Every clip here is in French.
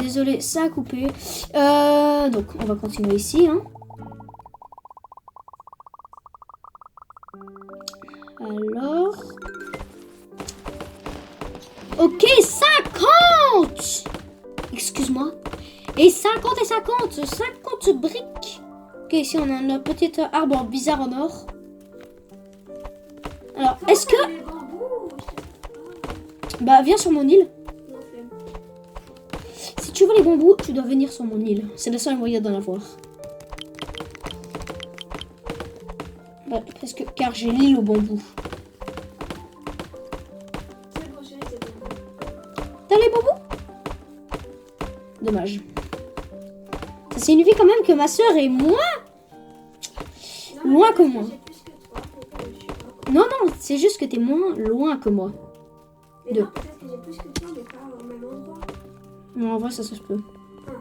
désolé, ça a coupé. Donc, on va continuer ici. Hein. Alors... Ok, 50! Excuse-moi. Et 50 et 50. 50 briques. Ok, ici, on a un petit arbre bizarre en or. Alors, est-ce que... Bah, viens sur mon île. Si tu veux les bambous, tu dois venir sur mon île. C'est le seul moyen d'en avoir. Bah, parce que... Car j'ai l'île au bambou. T'as les bambous? Dommage. Ça signifie quand même que ma soeur est moins... loin que moi. Non, non, c'est juste que t'es moins loin que moi. Mais non, peut-être que j'ai plus que toi, mais pas au même endroit. Non, en vrai, ça se peut. T'as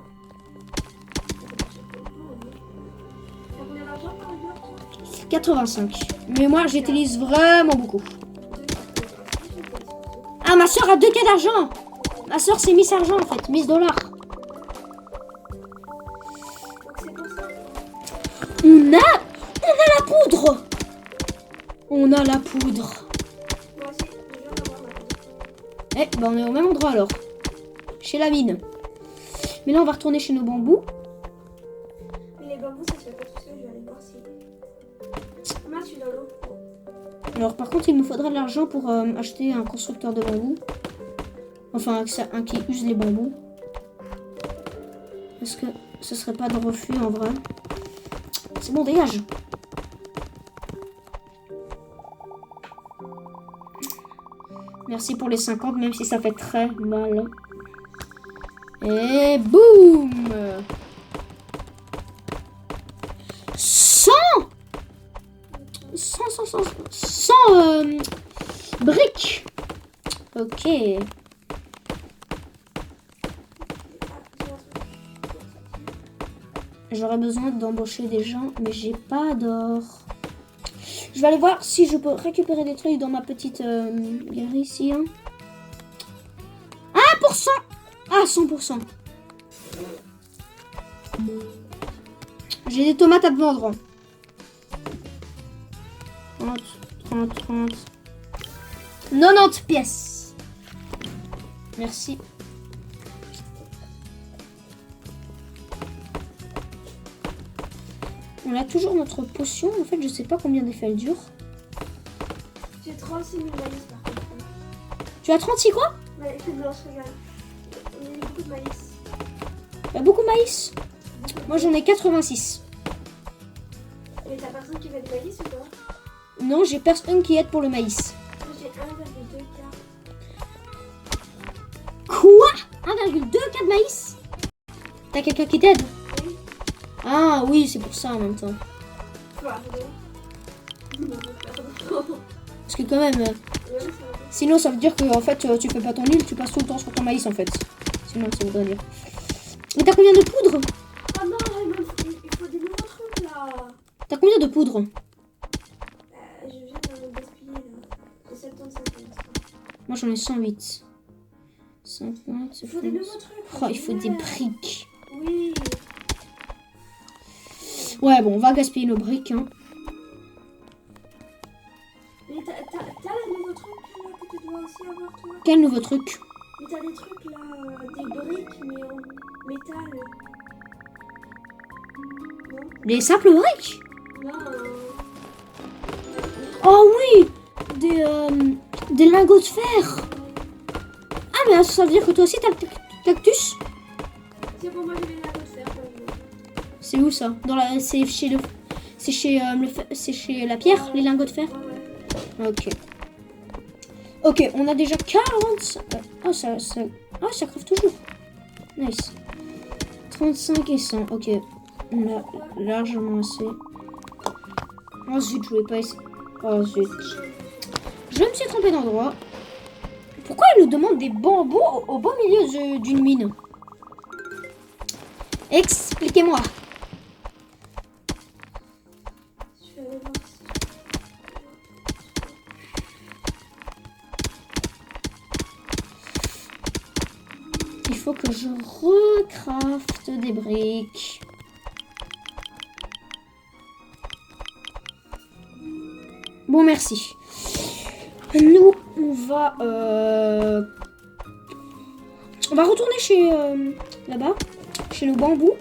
combien d'argent par exemple, toi? 85. Mais moi, j'utilise vraiment beaucoup. Ah, ma soeur a 2K d'argent. Ma soeur, c'est Miss Argent, en fait. Miss Dollar. On a la poudre. On a la poudre. Moi aussi, je viens d'avoir ma poudre. Eh, bah on est au même endroit alors. Chez la mine. Mais là, on va retourner chez nos bambous. Mais les bambous, ça se fait pas tout seul, je vais aller voir si... Moi, je suis dans l'eau. Alors, par contre, il me faudrait de l'argent pour acheter un constructeur de bambous. Enfin, un qui use les bambous. Est-ce que ce serait pas de refus en vrai? C'est bon, dégage. Merci pour les 50, même si ça fait très mal. Et boum! 100 briques. Ok. J'aurais besoin d'embaucher des gens, mais j'ai pas d'or. Je vais aller voir si je peux récupérer des trucs dans ma petite galerie ici. Hein. 1%! Ah, 100%. J'ai des tomates à te vendre. 30, 30, 30. 90 pièces. Merci. On a toujours notre potion. En fait, je sais pas combien d'effets elle dure. J'ai 36 000 maïs par contre. Tu as 36 quoi? Ouais, que blanche, regarde. On a eu beaucoup de maïs. T'as beaucoup de maïs? Moi, j'en ai 86. Mais t'as personne qui veut de maïs ou quoi? Non, j'ai personne qui aide pour le maïs. Moi, j'ai 1,2K. Quoi? 1,2K de maïs? T'as quelqu'un qui t'aide? Oui. Ah oui, c'est pour ça en même temps. Pardon. Parce que quand même, sinon ça veut dire que en fait tu fais pas ton île, tu passes tout le temps sur ton maïs en fait. Sinon ça voudrait dire. Mais t'as combien de poudre? Oh non, il faut des nouveaux trucs là. T'as combien de poudre? Je viens de le gaspiller là. J'ai 75. Moi j'en ai 108. 50, Il faut des nouveaux trucs. Oh, il faut des briques. Oui. Ouais bon, on va gaspiller nos briques hein. Mais t'as le nouveau truc là que tu dois aussi avoir toi? Quel nouveau truc? Mais t'as des trucs là, des briques mais en métal. Non? Des simples briques? Non. Oh oui! Des lingots de fer! Ah mais ça veut dire que toi aussi t'as le cactus? C'est pour moi j'ai les lingots de fer. C'est où ça? Dans la... C'est chez le... C'est chez, c'est chez la pierre, les lingots de fer? Ouais. Ok. Ok, on a déjà 40... Ah, ça crève toujours. Nice. 35 et 100. Ok. On a largement assez. Oh zut, je voulais pas essayer. Oh zut. Je me suis trompée d'endroit. Pourquoi il nous demande des bambous au beau milieu d'une mine? Expliquez-moi. faut que je recrafte des briques. Bon, merci. Nous, on va retourner chez là-bas, chez nos bambous.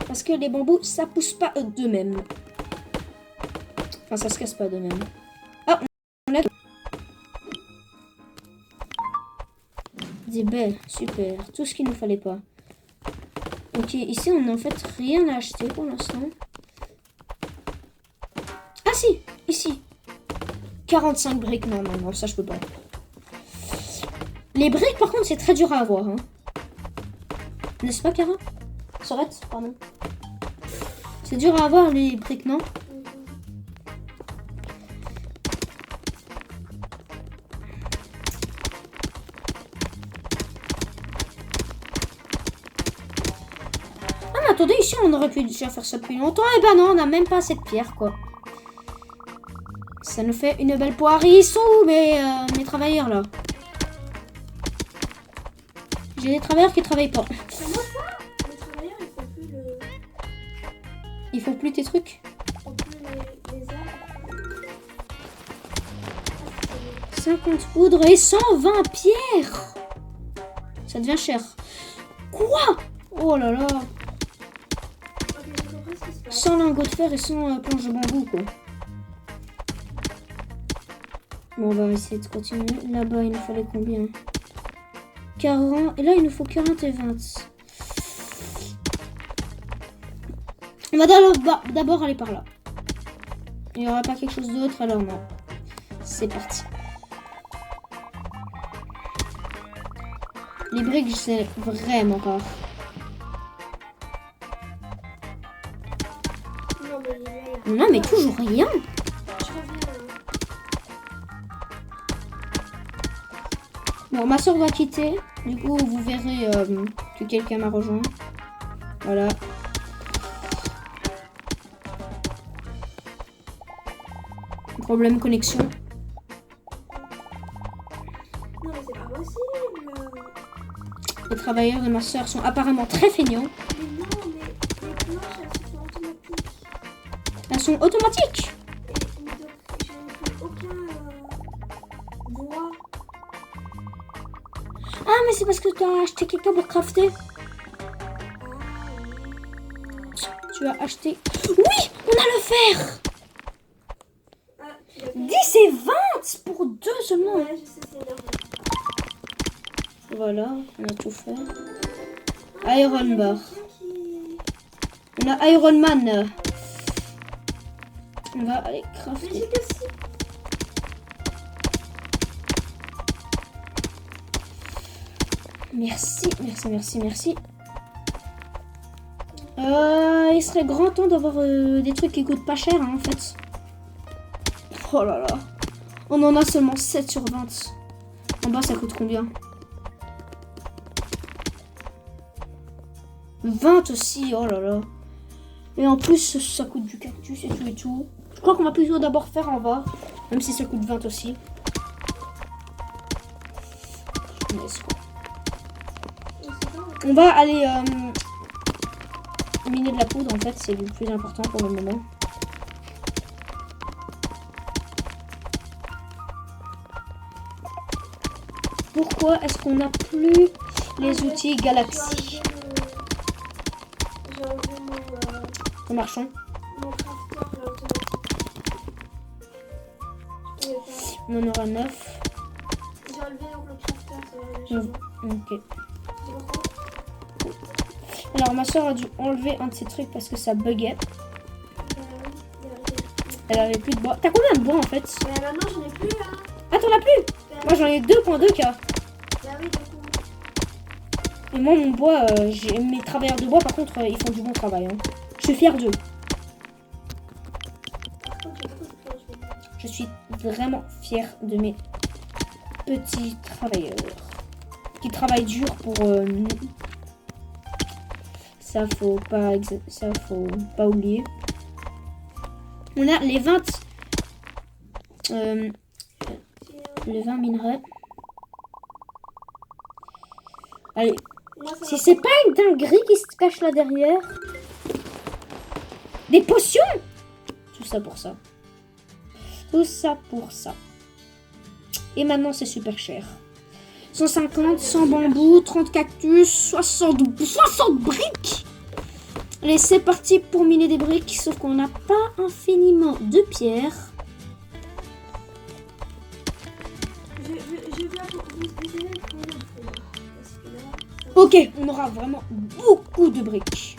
Parce que les bambous, ça pousse pas d'eux-mêmes. Enfin, ça se casse pas d'eux-mêmes. Ah, on a des baies, super. Tout ce qu'il nous fallait pas. Ok, ici, on n'a en fait rien à acheter pour l'instant. Ah si, ici. 45 briques, non, ça je peux pas. Les briques, par contre, c'est très dur à avoir. Hein. N'est-ce pas, Cara? Sorette, pardon. C'est dur à avoir, les briques, non? Ah, mais attendez, ici, on aurait pu déjà faire ça depuis longtemps. Eh ben non, on n'a même pas assez de pierre, quoi. Ça nous fait une belle poirie. Ils sont où mes travailleurs, là? J'ai des travailleurs qui travaillent pas. Comment ça? Les travailleurs, ils font plus le... Ils font plus tes trucs? Ils font plus les arbres. 50 poudres et 120 pierres. Ça devient cher. Quoi? Oh là là. Ok, j'ai compris ce qui se passe. 100 lingots de fer et 100 planches de bambou, quoi. Bon, on va essayer de continuer. Là-bas, il nous fallait combien? 40. Et là, il nous faut 40 et 20. On va d'abord aller par là. Il n'y aura pas quelque chose d'autre, alors non. C'est parti. Les briques, je sais vraiment pas. Non, mais toujours rien. Bon, ma soeur va quitter. Du coup, vous verrez que quelqu'un m'a rejoint. Voilà. Problème connexion. Non, mais c'est pas possible. Les travailleurs de ma soeur sont apparemment très feignants. Mais non, mais les planches, elles sont automatiques. Elles sont automatiques. Et donc, je n'ai plus aucun bois. Ah, mais c'est parce que tu as acheté quelqu'un pour crafter. Tu as acheté... Oui, on a le fer. Ah, tu l'as 10 et 20 pour 2 seulement. Ouais, je sais, c'est énorme. Voilà, on a tout fait. Iron bar. On a Iron Man. On va aller Mais crafter. j'ai que si. Merci, merci, merci, merci. Il serait grand temps d'avoir des trucs qui coûtent pas cher, hein, en fait. Oh là là. On en a seulement 7 sur 20. En bas, ça coûte combien? 20 aussi, oh là là. Et en plus, ça coûte du cactus et tout et tout. Je crois qu'on va plutôt d'abord faire en bas. Même si ça coûte 20 aussi. On va aller miner de la poudre, en fait. C'est le plus important pour le moment. Pourquoi est-ce qu'on n'a plus les outils Galaxy? J'ai enlevé Au marchand. mon crafter là, automatique. Je pouvais pas. On en aura 9. J'ai enlevé donc le crafter, c'est vrai. Ok. C'est pourquoi? Alors ma soeur a dû enlever un de ces trucs parce que ça buguait. Elle avait plus de bois. T'as combien de bois en fait? Mais maintenant j'en ai plus là. Ah t'en as plus? Moi j'en ai 2.2K. Bah oui, du coup. Et moi mon bois, mes travailleurs de bois par contre ils font du bon travail. Hein. Je suis fière d'eux. Par contre, j'ai beaucoup de planches maintenant. Je suis vraiment fière de mes petits travailleurs. Qui travaillent dur pour nous. Ça faut pas oublier. On a les 20 les 20 minerais. Allez, Moi, ça si va c'est pas. pas une dinguerie qui se cache là derrière. Des potions. Tout ça pour ça. Tout ça pour ça. Et maintenant, c'est super cher. 150, 100 bambous, 30 cactus, 60 briques. Allez, c'est parti pour miner des briques. Sauf qu'on n'a pas infiniment de pierres. Je viens pour vous aider pour une autre fois. Parce que là, ça Ok, on aura vraiment beaucoup de briques.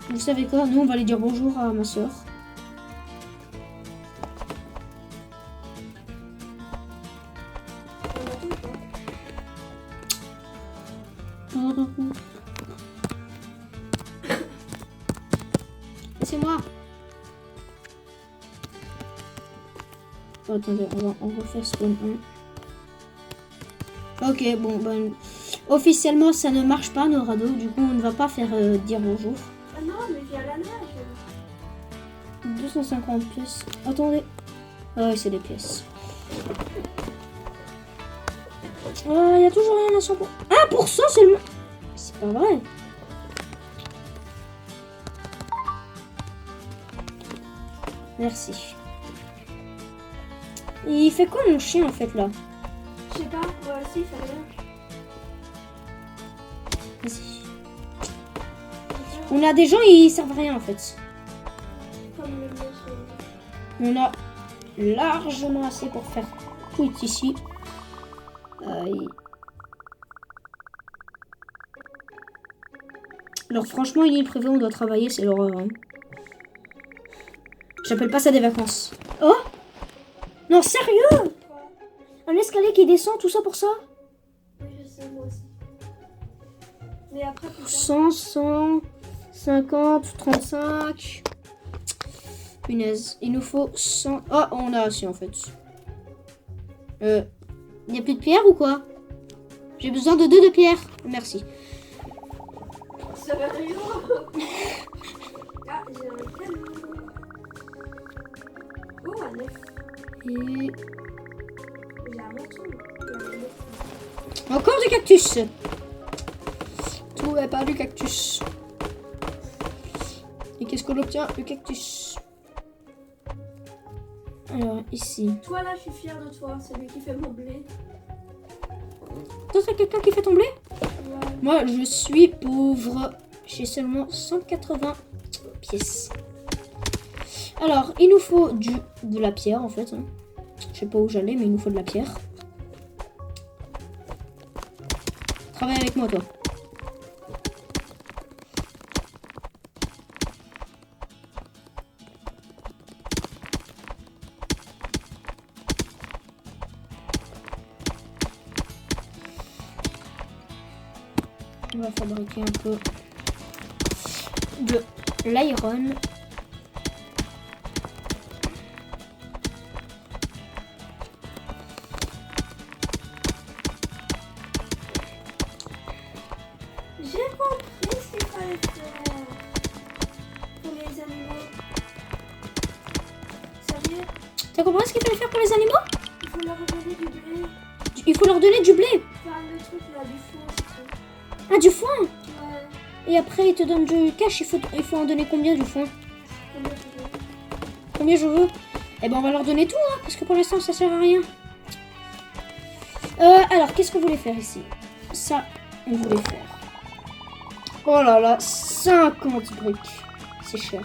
Vous savez quoi? Nous, on va aller dire bonjour à ma soeur. on a tout, quoi. Laissez-moi. Oh, attendez, on va faire spawn 1. Ok, bon, ben, officiellement, ça ne marche pas, nos radeaux. Du coup, on ne va pas faire dire bonjour. Ah non, mais viens à la nage. 250 pièces. Attendez. Ah oui, c'est des pièces. Il y a toujours rien à 100%. 1% seulement. C'est pas vrai. Merci. Il fait quoi mon chien en fait là? Je sais pas, moi aussi, il fait rien. Vas-y. On a des gens, ils servent à rien en fait. Comme le mien, On a largement assez pour faire tout ici. Aïe. Alors franchement, une île privée, on doit travailler, c'est l'horreur. Hein. J'appelle pas ça des vacances. Oh! Non, sérieux? Un escalier qui descend, tout ça pour ça? Oui, je sais, moi aussi. Mais après, plus tard. 100, 150, 35. Punaise, il nous faut 100. Oh, on a assez en fait. Il n'y a plus de pierre ou quoi? J'ai besoin de 2 de pierre. Merci. Ça va rien. Ah, j'ai un cadeau. Oh, un œuf. Et J'ai un menton. encore du cactus. Tout est pas du cactus. Et qu'est-ce qu'on obtient? Le cactus. Alors, ici. Toi, là, je suis fière de toi. C'est lui qui fait mon blé. Toi, c'est quelqu'un qui fait ton blé? Ouais. Moi, je suis pauvre. J'ai seulement 180 pièces. Alors, il nous faut de la pierre, en fait. Hein. Je sais pas où j'allais, mais il nous faut de la pierre. Travaille avec moi, toi. On va fabriquer un peu de l'iron. J'ai compris ce qu'il fallait faire pour les animaux. Sérieux? T'as compris ce qu'il fallait faire pour les animaux? Il faut leur donner du blé. Il faut leur donner du blé. Enfin, le truc là, du foin, c'est tout. Ah, du foin. Ouais. Et après, ils te donnent du cash. Il faut en donner combien du foin? Combien tu veux? Combien je veux? Eh ben, on va leur donner tout, hein, parce que pour l'instant, ça sert à rien. Alors, qu'est-ce qu'on voulait faire ici? Ça, on voulait faire. Oh là là, 50 briques. C'est cher.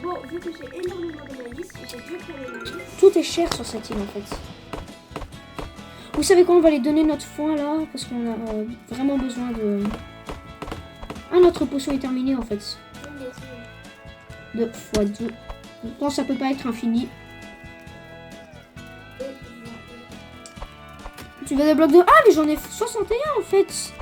Bon, vu que j'ai énormément de maïs, j'ai deux plats de maïs. Tout est cher sur cette île, en fait. Vous savez quoi? On va aller donner notre foin, là, parce qu'on a vraiment besoin de... Ah, notre potion est terminée, en fait. Oui, bien sûr. 2 x 2. Je pense que ça peut pas être infini. Et Tu veux des blocs de... Ah, mais j'en ai 61, en fait.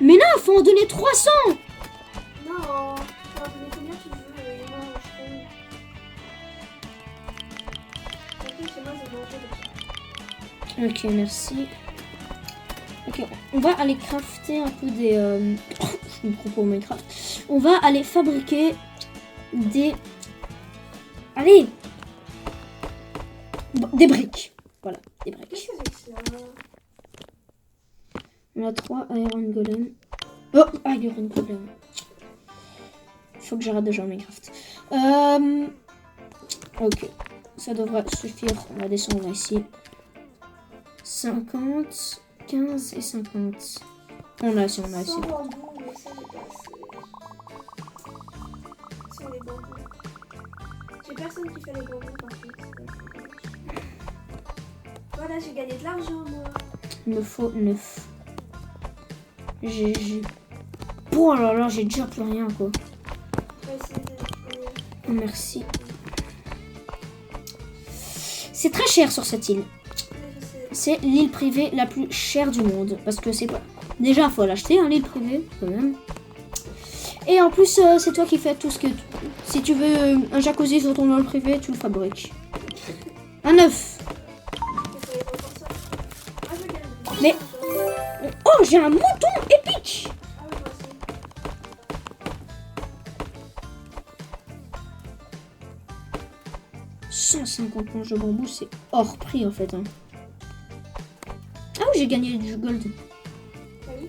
Mais non, il faut en donner 300. non, tu vas donner combien tu veux et moi je fais. Ok, chez moi j'ai mangé déjà. Ok, merci. Ok, Ok, on va aller crafter un peu des... je me propose Minecraft. On va aller fabriquer des... Allez, bon, des briques. Voilà, des briques. Qu'est-ce que c'est que ça? On a 3 Iron Golem. Oh, Iron Golem. Faut que j'arrête de jouer à Minecraft. Ok, ça devrait suffire. On va descendre ici. 50, 15 et 50. On a assez, on a assez. Sans bambou, mais ça j'ai pas assez. Sans les bambous. J'ai personne qui fait les bambous par contre. Voilà, j'ai gagné de l'argent moi. Il me faut 9. GG. Oh là là, j'ai déjà plus rien quoi. Je vais essayer de... Merci. C'est très cher sur cette île. Ouais, je sais. C'est l'île privée la plus chère du monde. Parce que c'est pas... Déjà, faut l'acheter, hein, l'île privée, quand même. Et en plus, c'est toi qui fais tout ce que... Si tu veux un jacuzzi sur ton île privée, tu le fabriques. Un œuf. Ah, je gagne. Mais- Oh, j'ai un mouton épique. Ah oui, moi aussi. « 150 planches de bambou, c'est hors prix en fait. Hein. Ah oui, j'ai gagné du gold. Ah oui.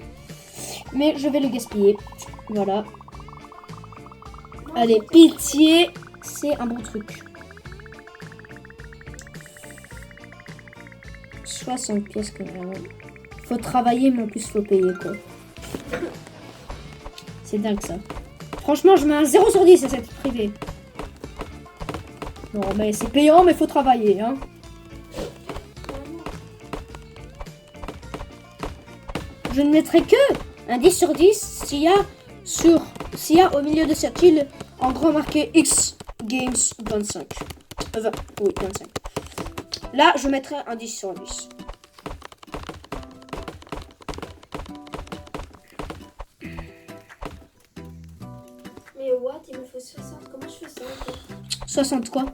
Mais je vais le gaspiller. Voilà. Non, Allez, c'est- pitié, c'est un bon truc. 60 pièces quand même. Faut travailler, mais en plus faut payer quoi. C'est dingue ça. Franchement, je mets un 0 sur 10 à cette privée. Non, mais c'est payant, mais faut travailler. Hein. Je ne mettrai que un 10 sur 10 s'il y a au milieu de cette île en gros marqué X Games 25. 20, oui, 25. Là, je mettrai un 10 sur 10. Mais what, il me faut 60. Comment je fais ça en fait? 60 quoi?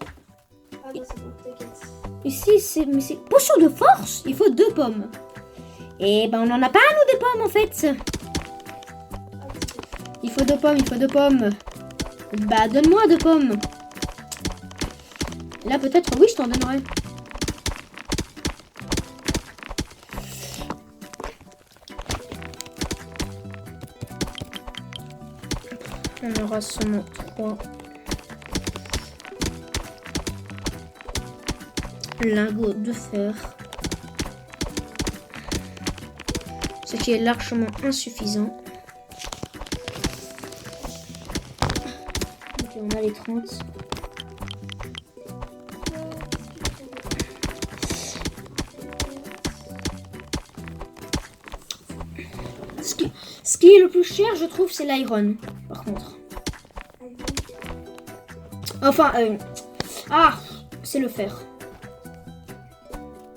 Ah non, c'est bon, t'inquiète. Ici, c'est potion de force. Il faut 2 pommes. Et ben, on n'en a pas, nous, des pommes, en fait. Ah, c'est Il faut 2 pommes, il faut 2 pommes. Bah, donne-moi 2 pommes. Là, peut-être, oui, je t'en donnerai. On aura seulement 3 lingots de fer. Ce qui est largement insuffisant. Ok, on a les 30. Ce qui est le plus cher, je trouve, c'est l'iron. Par contre. Enfin, ah, c'est le fer.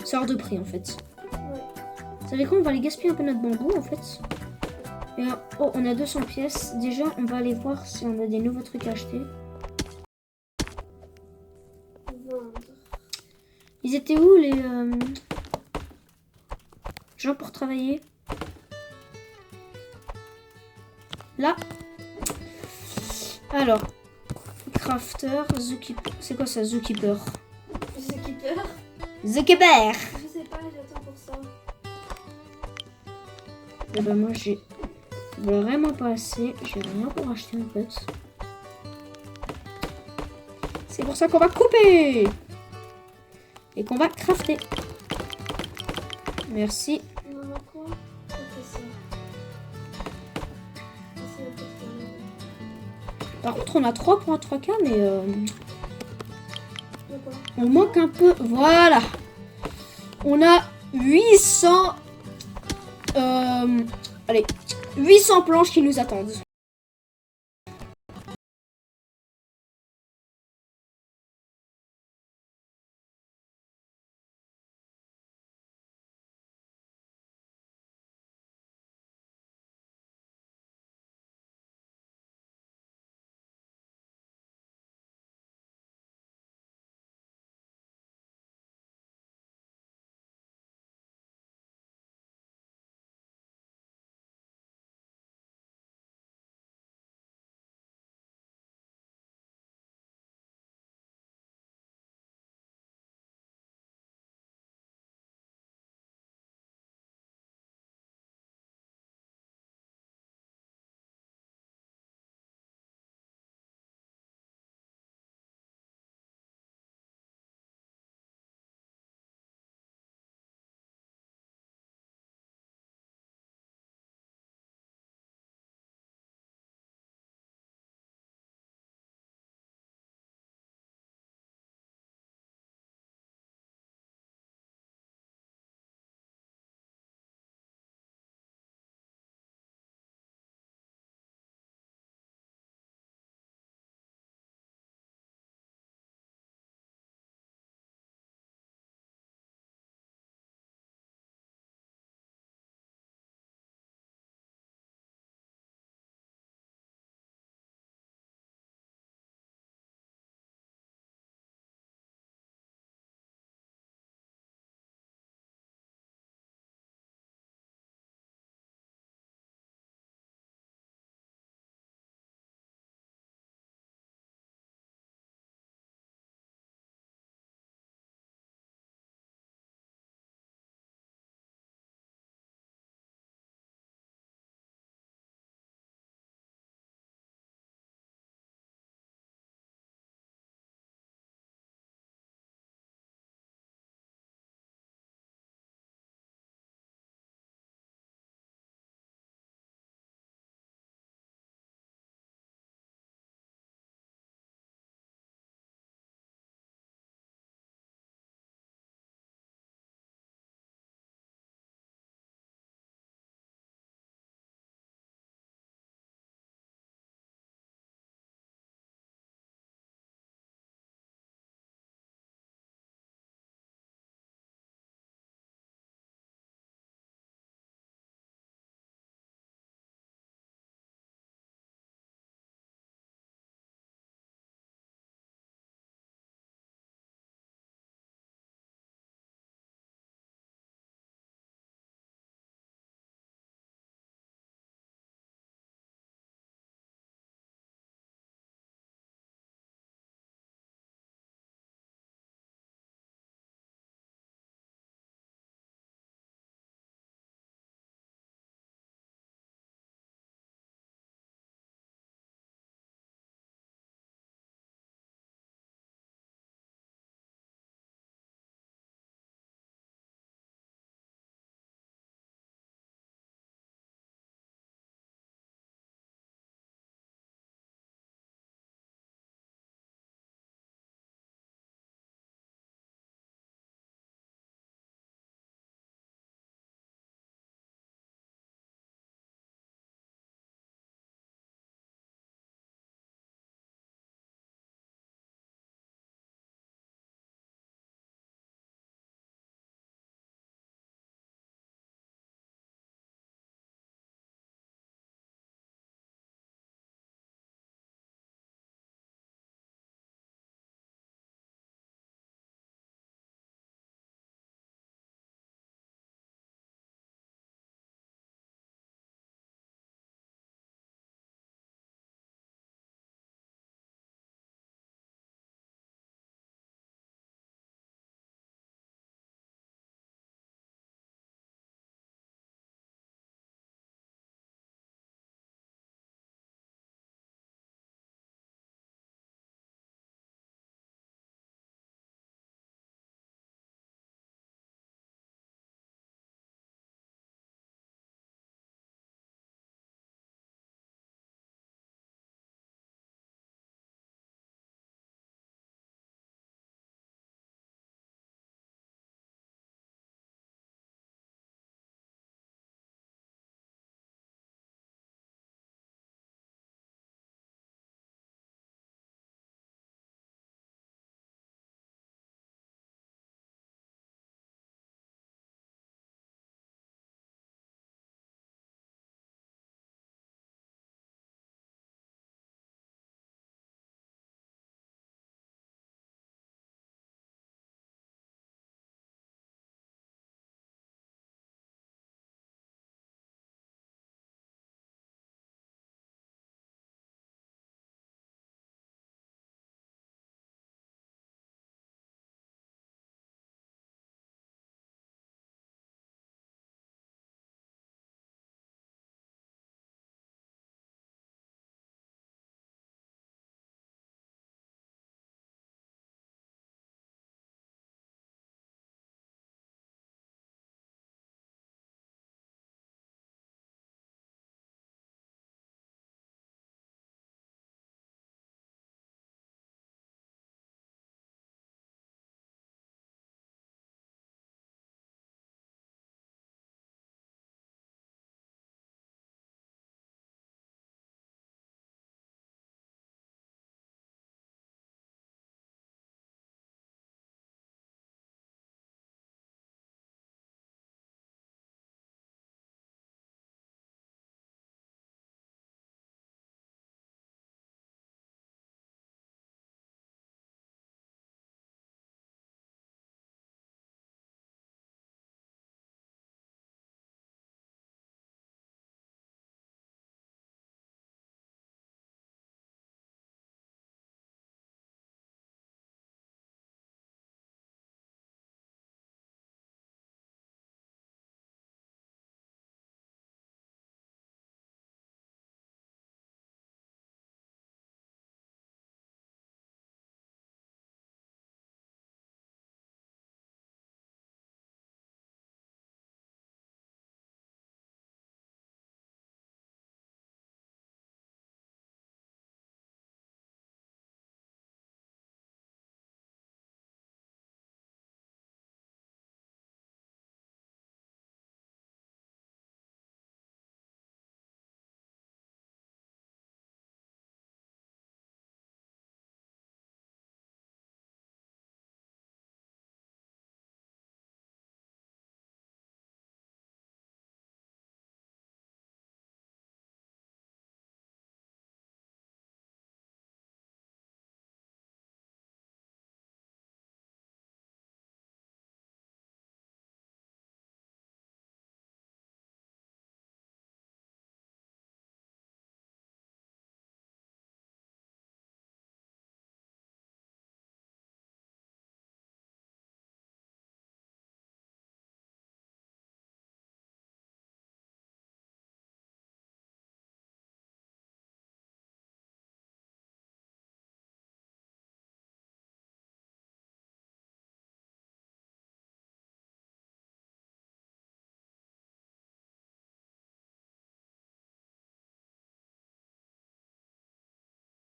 C'est hors de prix, en fait. Ouais. Vous savez quoi, on va aller gaspiller un peu notre bambou, en fait. Et, oh, on a 200 pièces. Déjà, on va aller voir si on a des nouveaux trucs à acheter. Vendre. Ils étaient où, les gens pour travailler? Là. Alors, crafter, zookeeper. C'est quoi ça, zookeeper? Zookeeper? Zookeeper. Je sais pas, j'attends pour ça. Et ben moi j'ai vraiment pas assez. J'ai rien pour acheter en fait. C'est pour ça qu'on va couper et qu'on va crafter. Merci. On en a quoi? On fait ça. C'est un peu de Par contre on a 3 pour un 3K mais quoi? on manque un peu. Voilà. On a 800 allez, 800 planches qui nous attendent.